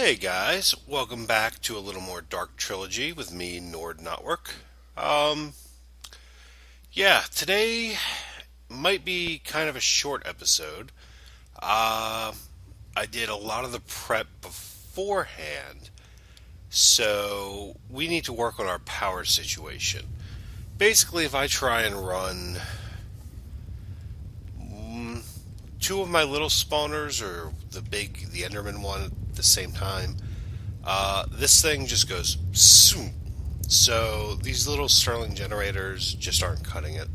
Hey guys, welcome back to a little more Dark Trilogy with me, knotwork. Um, today might be kind of a short episode. Uh, I did a lot of the prep beforehand, so we need to work on our power situation. Basically, if I try and run two of my little spawners or the Enderman one at the same time, this thing just goes zoom. So these little Stirling generators just aren't cutting it.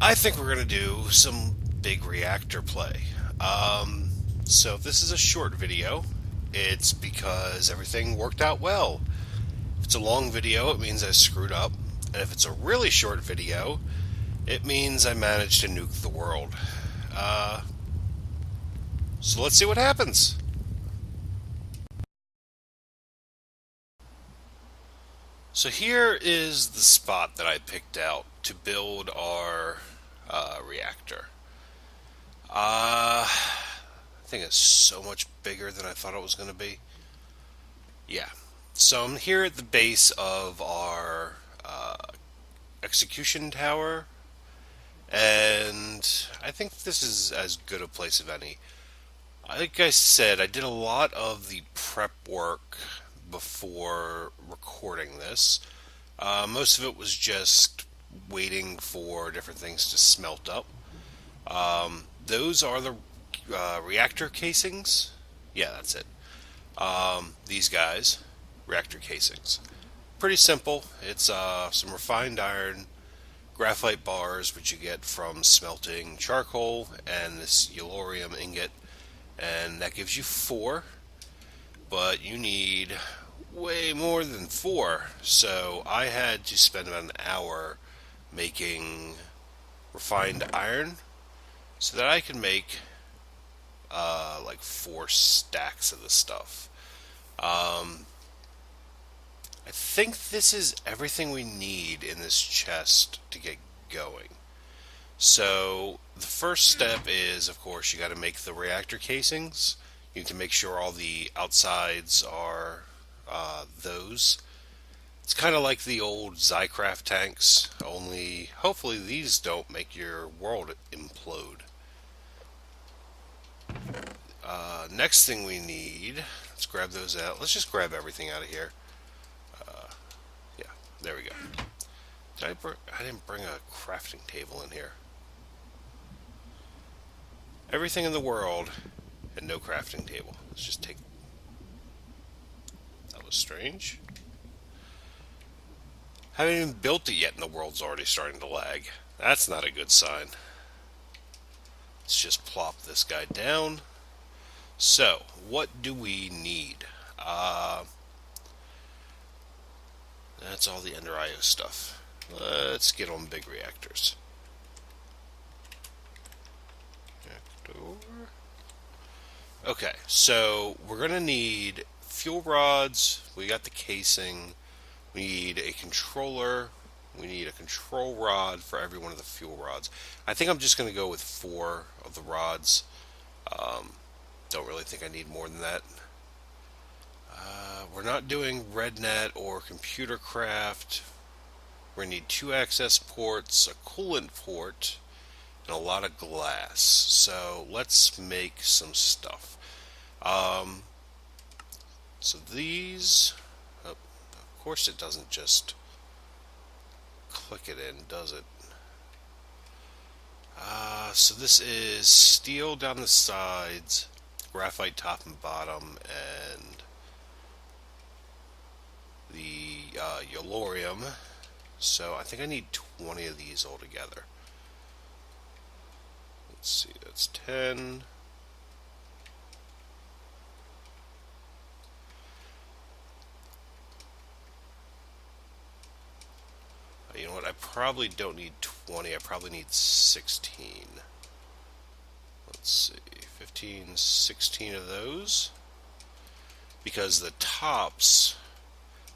I think we're going to do some big reactor play. So if this is a short video, it's because everything worked out well. If it's a long video, it means I screwed up. And if it's a really short video, it means I managed to nuke the world. Uh, so let's see what happens. So here is the spot that I picked out to build our reactor. I think it's so much bigger than I thought it was going to be. Yeah. So I'm here at the base of our execution tower, and I think this is as good a place as any. Like I said, I did a lot of the prep work before recording this. Most of it was just waiting for different things to smelt up. Those are the reactor casings. Yeah, that's it. These guys, reactor casings. Pretty simple. It's some refined iron, graphite bars, which you get from smelting charcoal, and this yellorium ingot, and that gives you four. But you need way more than four. So I had to spend about an hour making refined iron so that I could make like four stacks of the stuff. I think this is everything we need in this chest to get going. So the first step is, of course, you got to make the reactor casings. You need to make sure all the outsides are those. It's kind of like the old Zycraft tanks, only hopefully these don't make your world implode. Next thing we need, let's grab those out. Let's just grab everything out of here. Yeah, there we go. I didn't bring a crafting table in here. Everything in the world and no crafting table. Let's just take. That was strange. Haven't even built it yet and the world's already starting to lag. That's not a good sign. Let's just plop this guy down. So, what do we need? That's all the Ender IO stuff. Let's get on big reactors. Okay, so we're going to need fuel rods. We got the casing. We need a controller. We need a control rod for every one of the fuel rods. I think I'm just going to go with four of the rods. Don't really think I need more than that. We're not doing RedNet or computer craft. We're going to need two access ports, a coolant port, and a lot of glass. So let's make some stuff. So these, of course it doesn't just click it in, does it? So this is steel down the sides, graphite top and bottom, and the yellorium. So I think I need 20 of these altogether. Let's see, that's 10. You know what, I probably don't need 20, I probably need 16. Let's see, 15, 16 of those. Because the tops,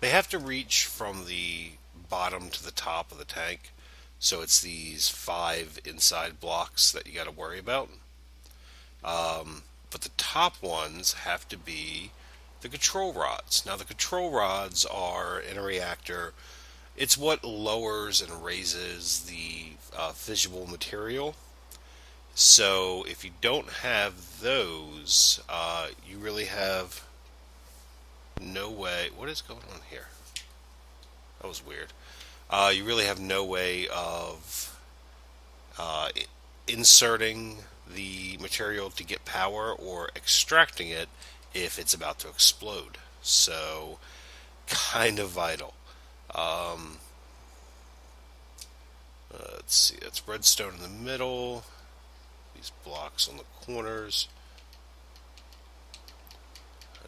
they have to reach from the bottom to the top of the tank. So it's these 5 inside blocks that you got to worry about. But the top ones have to be The control rods. Now, the control rods are in a reactor. It's what lowers and raises the fissile material. So, if you don't have those, you really have no way. What is going on here? That was weird. You really have no way of uh, inserting the material to get power or extracting it if it's about to explode. So, kind of vital. Um, let's see, that's redstone in the middle, these blocks on the corners.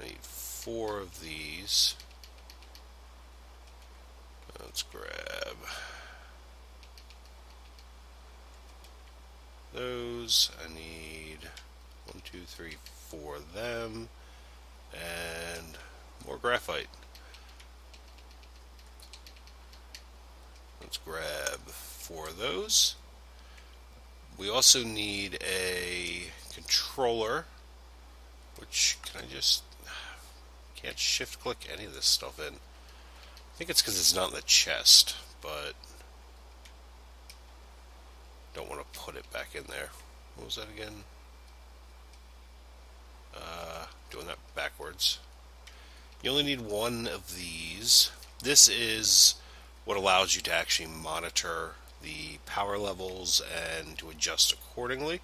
I need 4 of these. Let's grab those. I need 1, 2, 3, 4 of them, and more graphite. Let's grab 4 of those. We also need a controller, which can I just can't shift click any of this stuff in. I think it's because it's not in the chest, but don't want to put it back in there. What was that again? Doing that backwards. You only need 1 of these. This is what allows you to actually monitor the power levels and to adjust accordingly.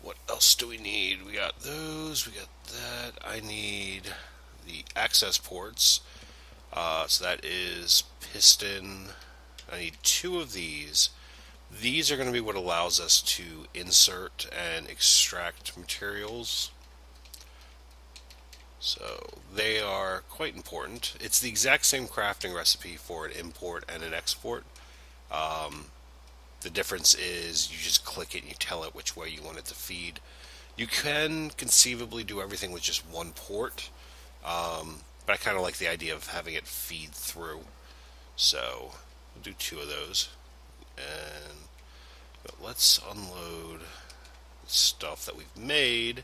What else do we need? We got those, we got that. I need the access ports. So that is piston. I need 2 of these. These are going to be what allows us to insert and extract materials. So they are quite important. It's the exact same crafting recipe for an import and an export. The difference is you just click it and you tell it which way you want it to feed. You can conceivably do everything with just 1 port, but I kind of like the idea of having it feed through. So we'll do 2 of those. And let's unload the stuff that we've made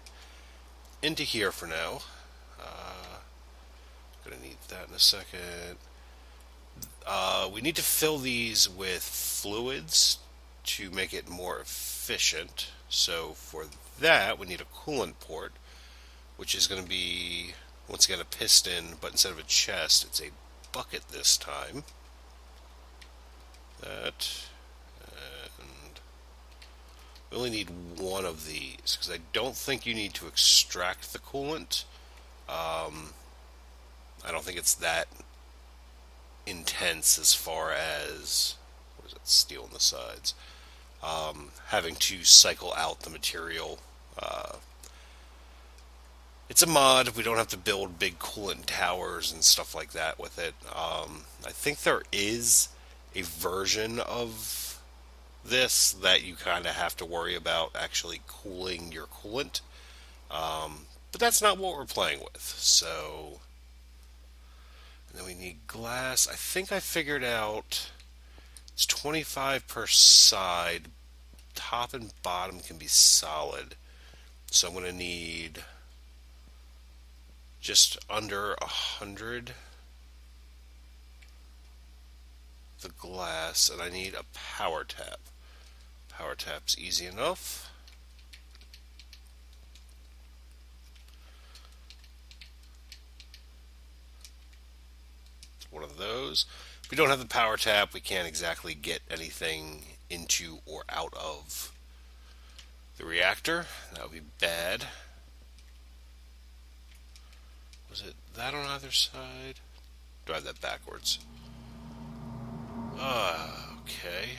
into here for now. Gonna need that in a second. We need to fill these with fluids to make it more efficient. So for that, we need a coolant port, which is going to be, once again, a piston, but instead of a chest, it's a bucket this time. That, and we only need 1 of these, because I don't think you need to extract the coolant. I don't think it's that intense as far as, what is it, steel on the sides, having to cycle out the material. It's a mod. We don't have to build big coolant towers and stuff like that with it. I think there is a version of this that you kind of have to worry about actually cooling your coolant, but that's not what we're playing with. So, and then we need glass. I think I figured out it's 25 per side. Top and bottom can be solid. So I'm going to need just under 100 the glass, and I need a power tap. Power tap's easy enough. One of those. If we don't have the power tap, we can't exactly get anything into or out of the reactor. That would be bad. Was it that on either side? Do I have that backwards? Okay.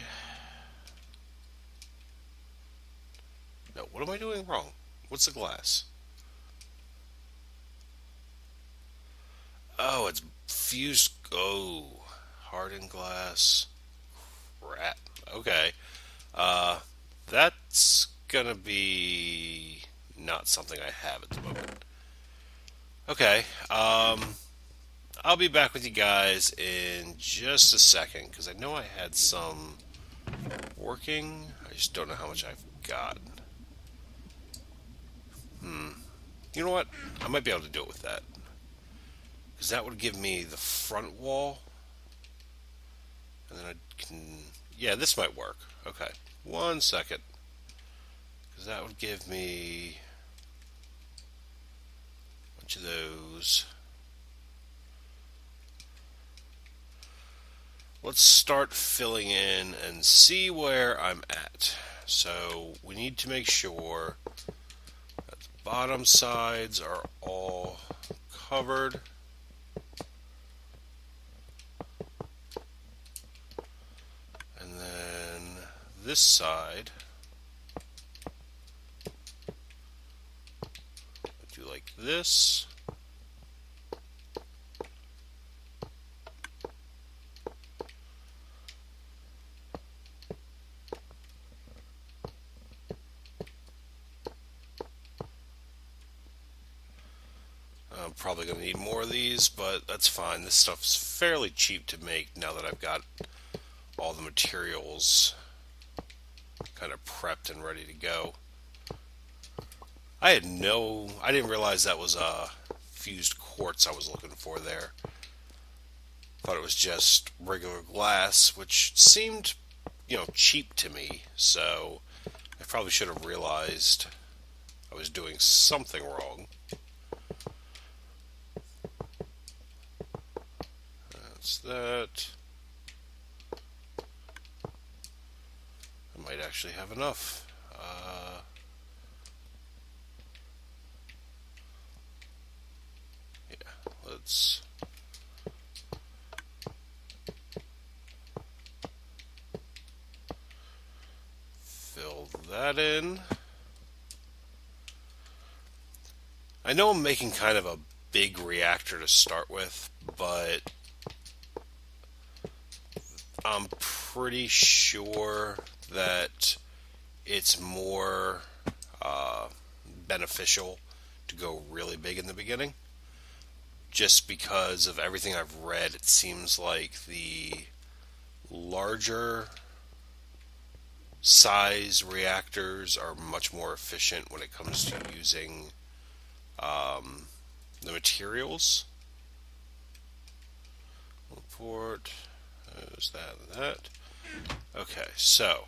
No, what am I doing wrong? What's the glass? Oh, it's fused. Oh, hardened glass. Crap. Okay. That's gonna be not something I have at the moment. Okay. I'll be back with you guys in just a second because I know I had some working. I just don't know how much I've got. You know what? I might be able to do it with that. Because that would give me the front wall. And then I can... Yeah, this might work. Okay. 1 second. Because that would give me a bunch of those. Let's start filling in and see where I'm at. So we need to make sure that the bottom sides are all covered. And then this side, do like this. I'm probably going to need more of these, but that's fine. This stuff's fairly cheap to make now that I've got all the materials kind of prepped and ready to go. I didn't realize that was fused quartz I was looking for there. Thought it was just regular glass, which seemed, cheap to me. So I probably should have realized I was doing something wrong. That's that. I might actually have enough. Yeah, let's fill that in. I know I'm making kind of a big reactor to start with, but I'm pretty sure that it's more beneficial to go really big in the beginning. Just because of everything I've read, it seems like the larger size reactors are much more efficient when it comes to using the materials. Port, there's that and that. Okay, so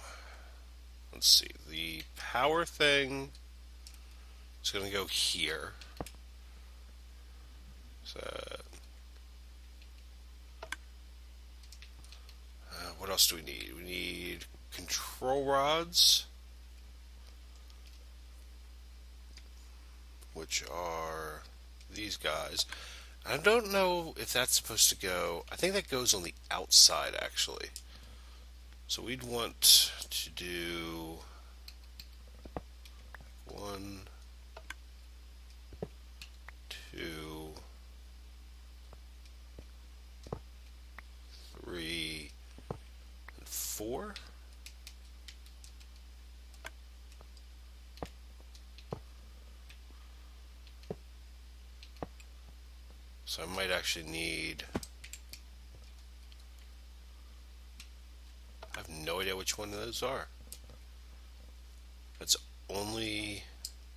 let's see. The power thing is going to go here. So, what else do we need? We need control rods, which are these guys. I don't know if that's supposed to go... I think that goes on the outside, actually. So we'd want to do 1, 2, 3, and 4. So I might actually need... I have no idea which one of those are. It's only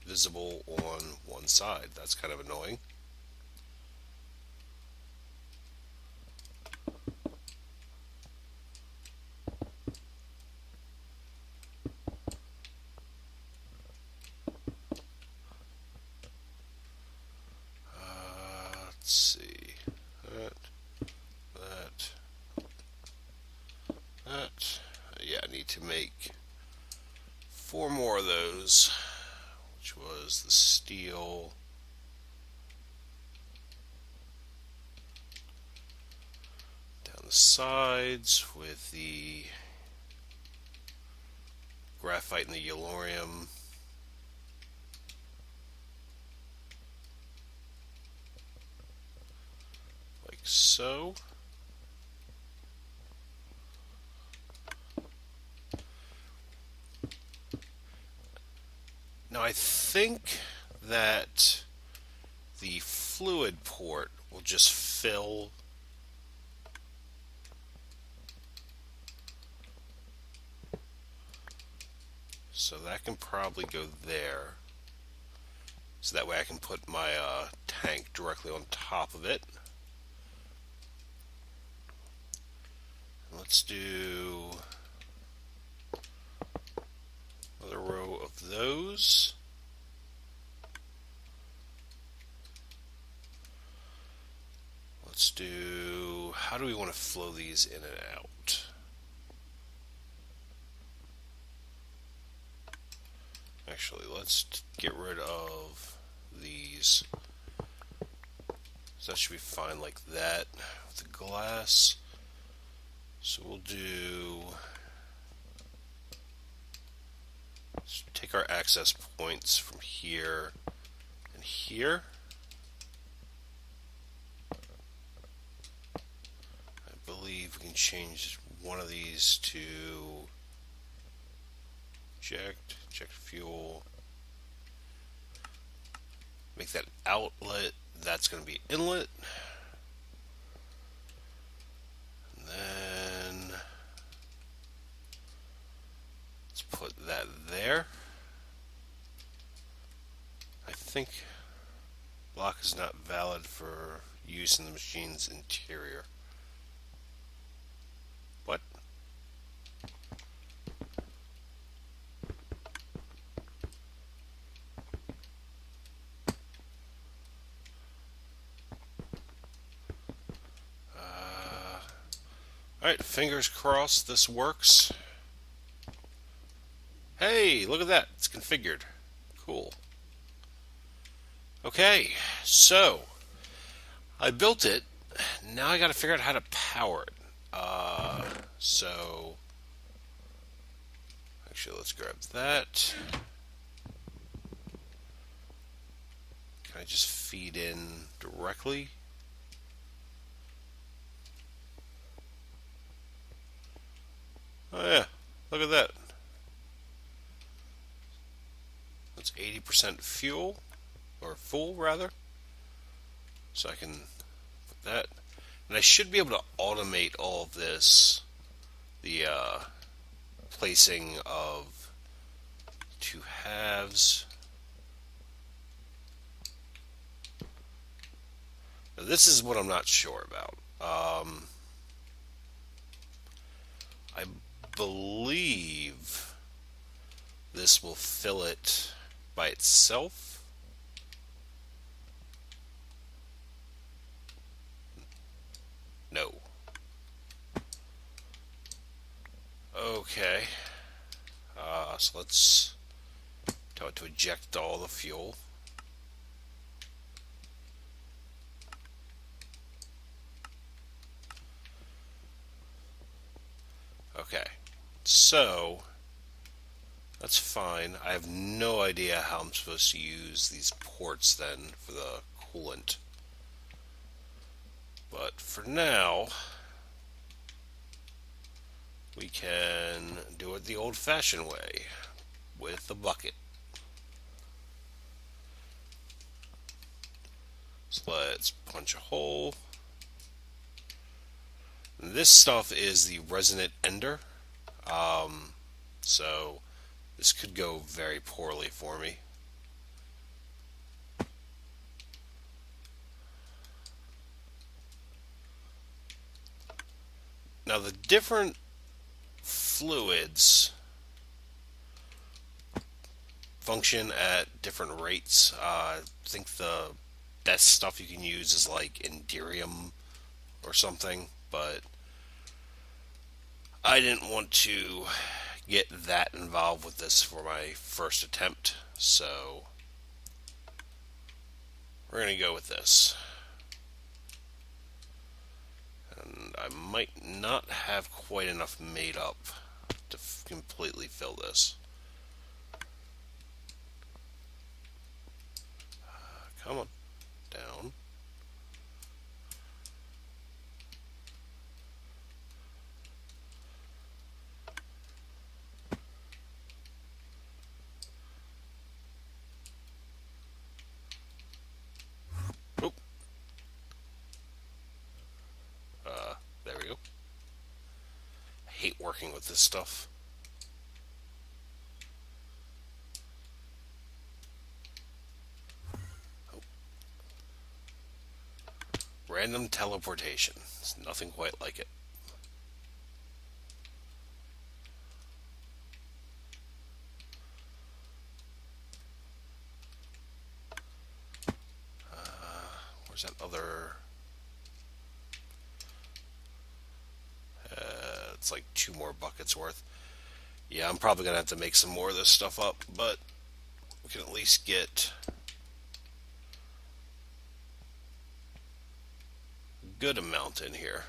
visible on one side. That's kind of annoying. Let's see. That. Yeah, I need to make 4 more of those, which was the steel. Down the sides with the graphite and the yellorium. Like so. Now I think that the fluid port will just fill so that can probably go there. so that way I can put my tank directly on top of it. Let's do another row of those. Let's do, how do we want to flow these in and out? Actually, let's get rid of these. So that should be fine like that with the glass. So we'll do, let's take our access points from here and here. I believe we can change one of these to eject fuel. Make that outlet. That's going to be inlet. And then let's put that there. I think lock is not valid for use in the machine's interior. What? Alright, fingers crossed this works. Hey, look at that. It's configured. Cool. Okay, so I built it. Now I got to figure out how to power it. So actually, let's grab that. Can I just feed in directly? Oh yeah, look at that. That's 80% fuel, or full rather. So I can put that. And I should be able to automate all of this. The placing of two halves. Now this is what I'm not sure about. I believe this will fill it by itself. No. Okay. So let's tell it to eject all the fuel. Okay. So that's fine. I have no idea how I'm supposed to use these ports then for the coolant. But for now, we can do it the old-fashioned way with a bucket. So let's punch a hole. This stuff is the resonant ender. So this could go very poorly for me. Now the different fluids function at different rates. I think the best stuff you can use is like Enderium or something, but I didn't want to get that involved with this for my first attempt, so we're going to go with this. And I might not have quite enough made up to completely fill this. Come on, down. Oh. There we go. I hate working with this stuff. Random teleportation. It's nothing quite like it. Where's that other... it's like 2 more buckets worth. Yeah, I'm probably going to have to make some more of this stuff up, but we can at least get a good amount in here.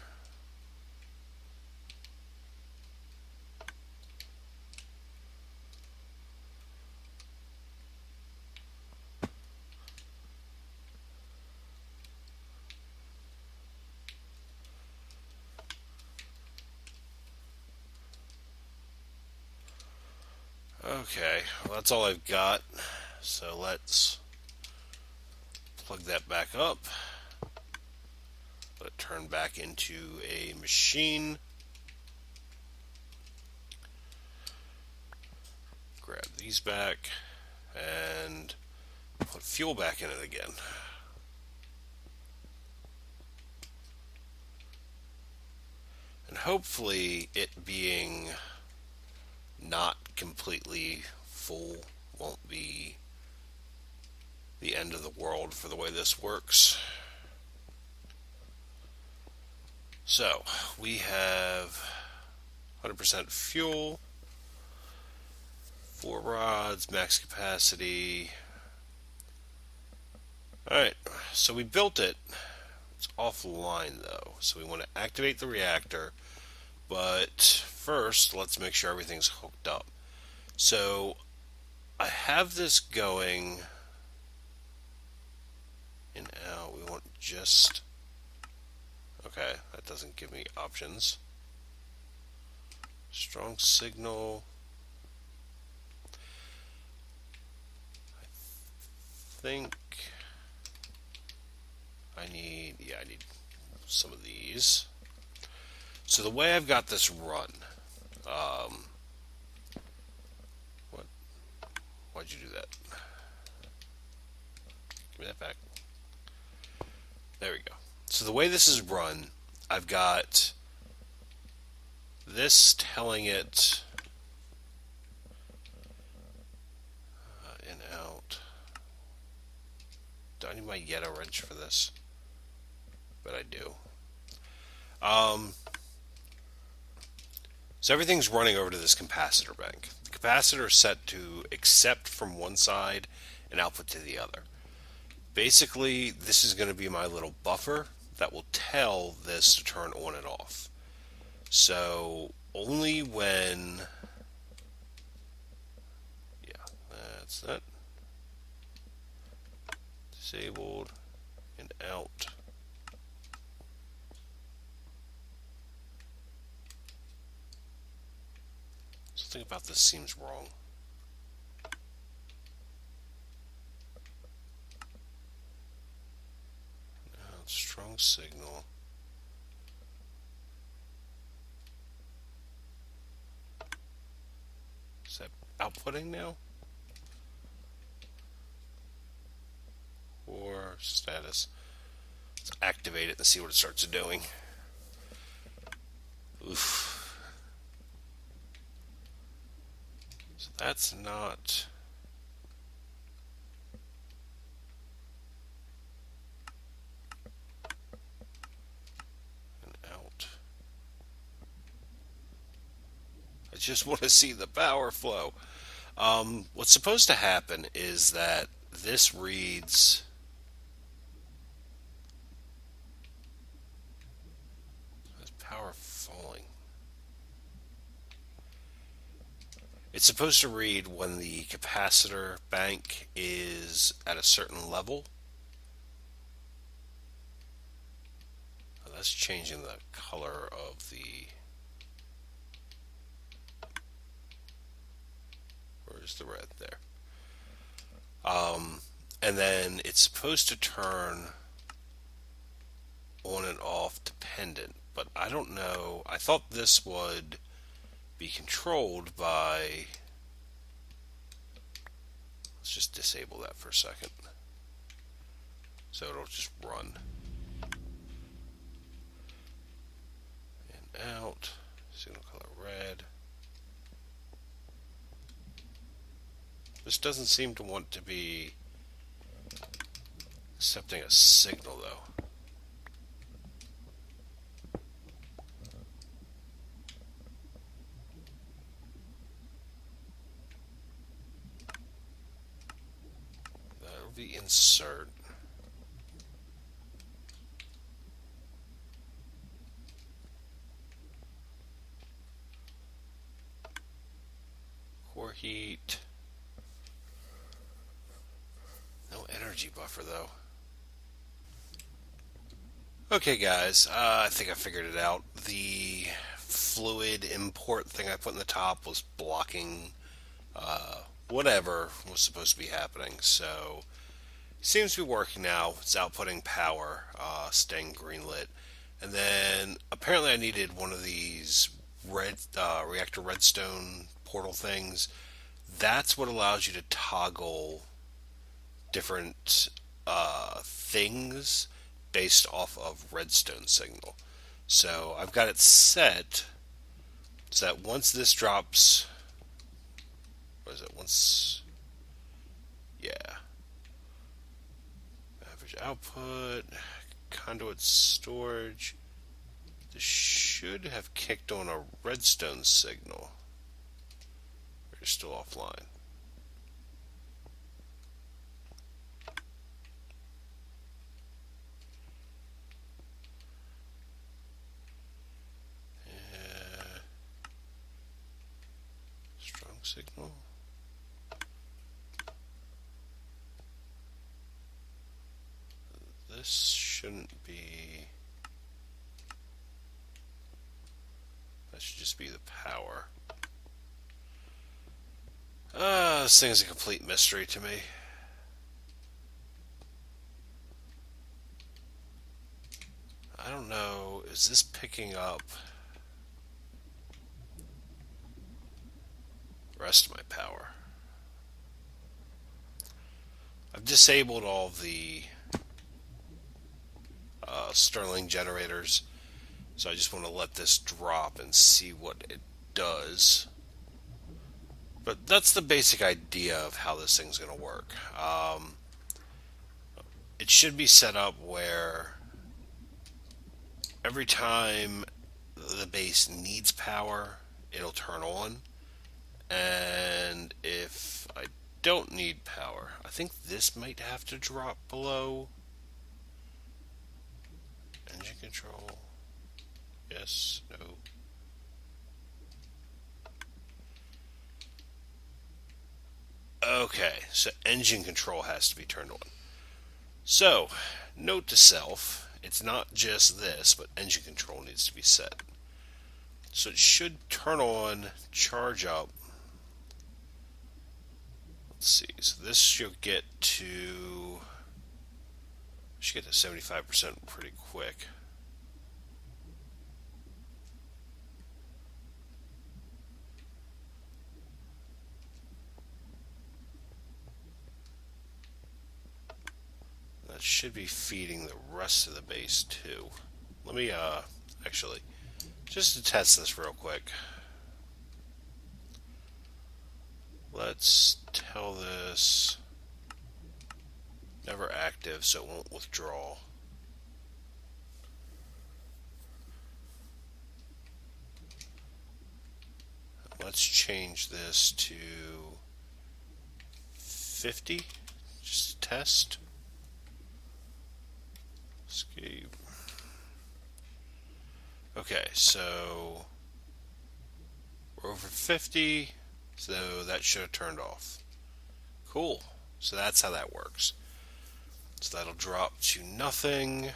Okay, well, that's all I've got. So let's plug that back up. Let it turn back into a machine. Grab these back and put fuel back in it again. And hopefully it being not completely full won't be the end of the world for the way this works. So we have 100% fuel, 4 rods, max capacity. Alright, so we built it. It's offline though, so we want to activate the reactor, but first let's make sure everything's hooked up. So I have this going in and out. We want just... okay, that doesn't give me options. Strong signal. I think I need some of these. So the way I've got this run, why'd you do that? Give me that back. There we go. So the way this is run, I've got this telling it in, out. Do I need my Yeta wrench for this? But I do. So everything's running over to this capacitor bank. The capacitor is set to accept from one side and output to the other. Basically, this is going to be my little buffer that will tell this to turn on and off. So only when... yeah, that's that. Disabled and out. Something about this seems wrong. Now, strong signal. Is that outputting now? Or status? Let's activate it and see what it starts doing. Oof. So that's not... and out. I just want to see the power flow. What's supposed to happen is that this reads... is power falling? It's supposed to read when the capacitor bank is at a certain level. Oh, that's changing the color of the... where's the red? There. And then it's supposed to turn on and off dependent, but I don't know. I thought this would be controlled by... let's just disable that for a second so it'll just run. out. Signal color red. This doesn't seem to want to be accepting a signal, though. That'll be insert. Core heat. No energy buffer, though. Okay, guys, I think I figured it out. The fluid import thing I put in the top was blocking whatever was supposed to be happening. So, seems to be working now. It's outputting power, staying greenlit. And then, apparently I needed one of these reactor redstone portal things. That's what allows you to toggle different things based off of redstone signal. So I've got it set so that once this drops, what is it? Yeah, average output, conduit storage. This should have kicked on a redstone signal. We're still offline. Strong signal. This shouldn't be. That should just be the power. This thing is a complete mystery to me. I don't know. Is this picking up the rest of my power? I've disabled all the Stirling generators, so I just want to let this drop and see what it does. But that's the basic idea of how this thing's going to work. It should be set up where every time the base needs power, it'll turn on. And if I don't need power, I think this might have to drop below. Engine control. Yes, no. Okay, so engine control has to be turned on. So, note to self, it's not just this, but engine control needs to be set. So it should turn on, charge up. Let's see, so this should get to 75% pretty quick. That should be feeding the rest of the base too. Let me actually just to test this real quick. Let's tell this never active so it won't withdraw. Let's change this to 50, just to test. Escape. Okay, so we're over 50, so that should have turned off. Cool. So that's how that works. So that'll drop to nothing,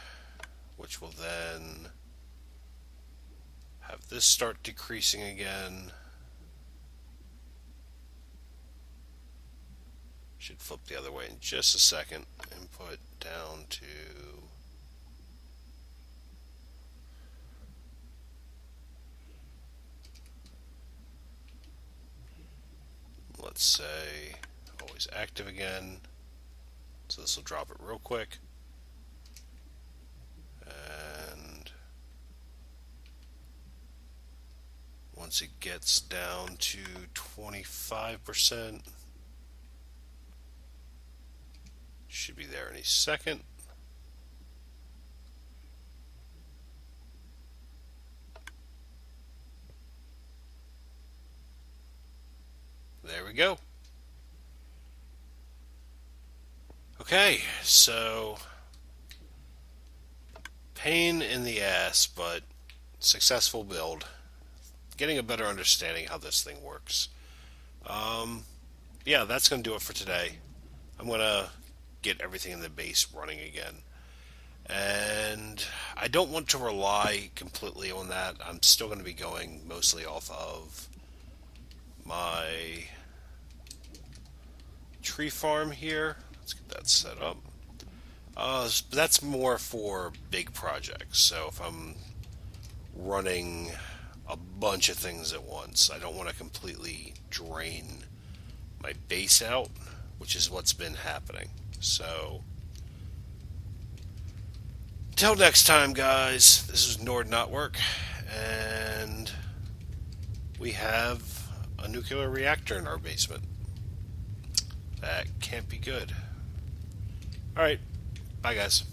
which will then have this start decreasing again. Should flip the other way in just a second. Input down to let's say always active again. So this will drop it real quick. And once it gets down to 25%. Should be there any second. There we go. Okay, so pain in the ass, but successful build. Getting a better understanding how this thing works. Yeah, that's going to do it for today. I'm going to get everything in the base running again. And I don't want to rely completely on that. I'm still going to be going mostly off of my tree farm here. Let's get that set up. That's more for big projects. So if I'm running a bunch of things at once, I don't want to completely drain my base out, which is what's been happening. So until next time, guys, this is knotwork, and we have a nuclear reactor in our basement. That can't be good. Alright, bye guys.